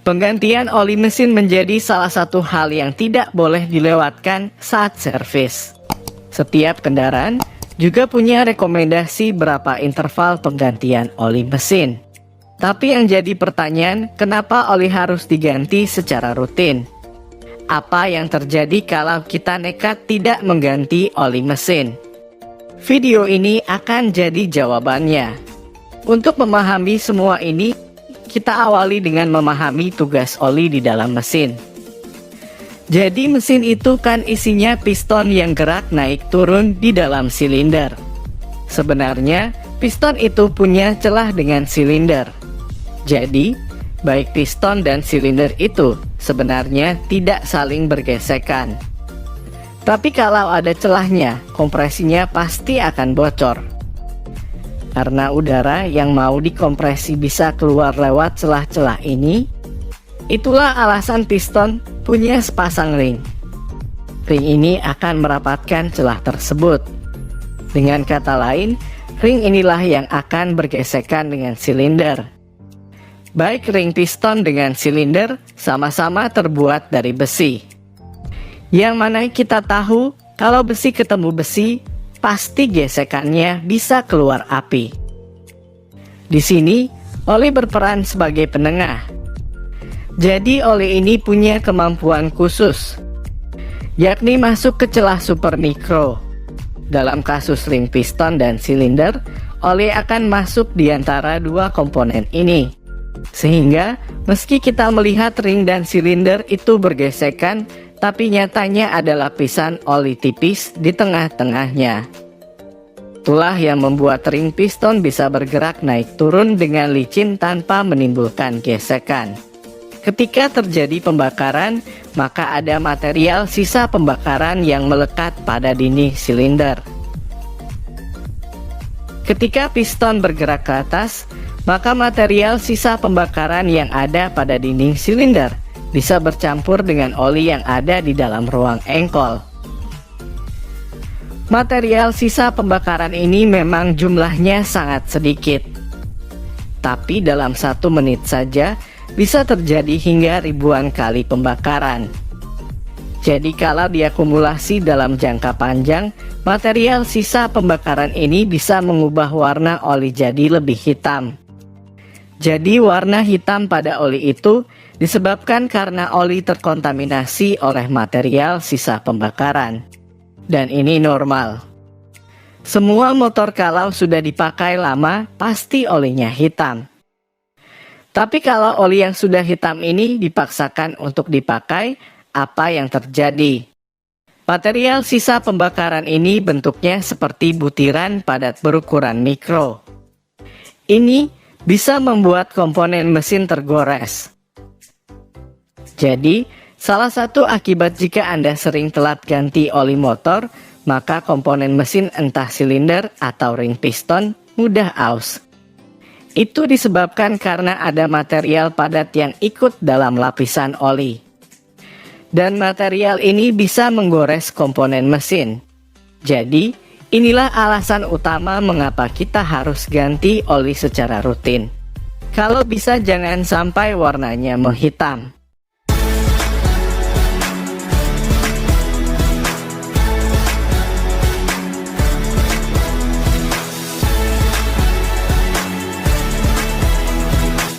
Penggantian oli mesin menjadi salah satu hal yang tidak boleh dilewatkan saat servis. Setiap kendaraan juga punya rekomendasi berapa interval penggantian oli mesin. Tapi yang jadi pertanyaan, kenapa oli harus diganti secara rutin? Apa yang terjadi kalau kita nekat tidak mengganti oli mesin? Video ini akan jadi jawabannya. Untuk memahami semua ini, kita awali dengan memahami tugas oli di dalam mesin. Jadi mesin itu kan isinya piston yang gerak naik turun di dalam silinder. Sebenarnya piston itu punya celah dengan silinder. Jadi baik piston dan silinder itu sebenarnya tidak saling bergesekan. Tapi kalau ada celahnya, kompresinya pasti akan bocor. Karena udara yang mau dikompresi bisa keluar lewat celah-celah ini, itulah alasan piston punya sepasang ring. Ring ini akan merapatkan celah tersebut. Dengan kata lain, ring inilah yang akan bergesekan dengan silinder. Baik ring piston dengan silinder sama-sama terbuat dari besi. Yang mana kita tahu kalau besi ketemu besi, pasti gesekannya bisa keluar api. Di sini, oli berperan sebagai penengah. Jadi oli ini punya kemampuan khusus, yakni masuk ke celah supermikro. Dalam kasus ring piston dan silinder, oli akan masuk di antara dua komponen ini. Sehingga meski kita melihat ring dan silinder itu bergesekan, tapi nyatanya ada lapisan oli tipis di tengah-tengahnya. Itulah yang membuat ring piston bisa bergerak naik turun dengan licin tanpa menimbulkan gesekan. Ketika terjadi pembakaran, maka ada material sisa pembakaran yang melekat pada dinding silinder. Ketika piston bergerak ke atas, maka material sisa pembakaran yang ada pada dinding silinder bisa bercampur dengan oli yang ada di dalam ruang engkol. Material sisa pembakaran ini memang jumlahnya sangat sedikit, tapi dalam 1 menit saja bisa terjadi hingga ribuan kali pembakaran. Jadi kalau diakumulasi dalam jangka panjang, material sisa pembakaran ini bisa mengubah warna oli jadi lebih hitam. Jadi warna hitam pada oli itu disebabkan karena oli terkontaminasi oleh material sisa pembakaran. Dan ini normal. Semua motor kalau sudah dipakai lama pasti olinya hitam. Tapi kalau oli yang sudah hitam ini dipaksakan untuk dipakai, apa yang terjadi? Material sisa pembakaran ini bentuknya seperti butiran padat berukuran mikro. Ini bisa membuat komponen mesin tergores. Jadi, salah satu akibat jika Anda sering telat ganti oli motor, maka komponen mesin entah silinder atau ring piston mudah aus. Itu disebabkan karena ada material padat yang ikut dalam lapisan oli. Dan material ini bisa menggores komponen mesin. Jadi, inilah alasan utama mengapa kita harus ganti oli secara rutin. Kalau bisa jangan sampai warnanya menghitam.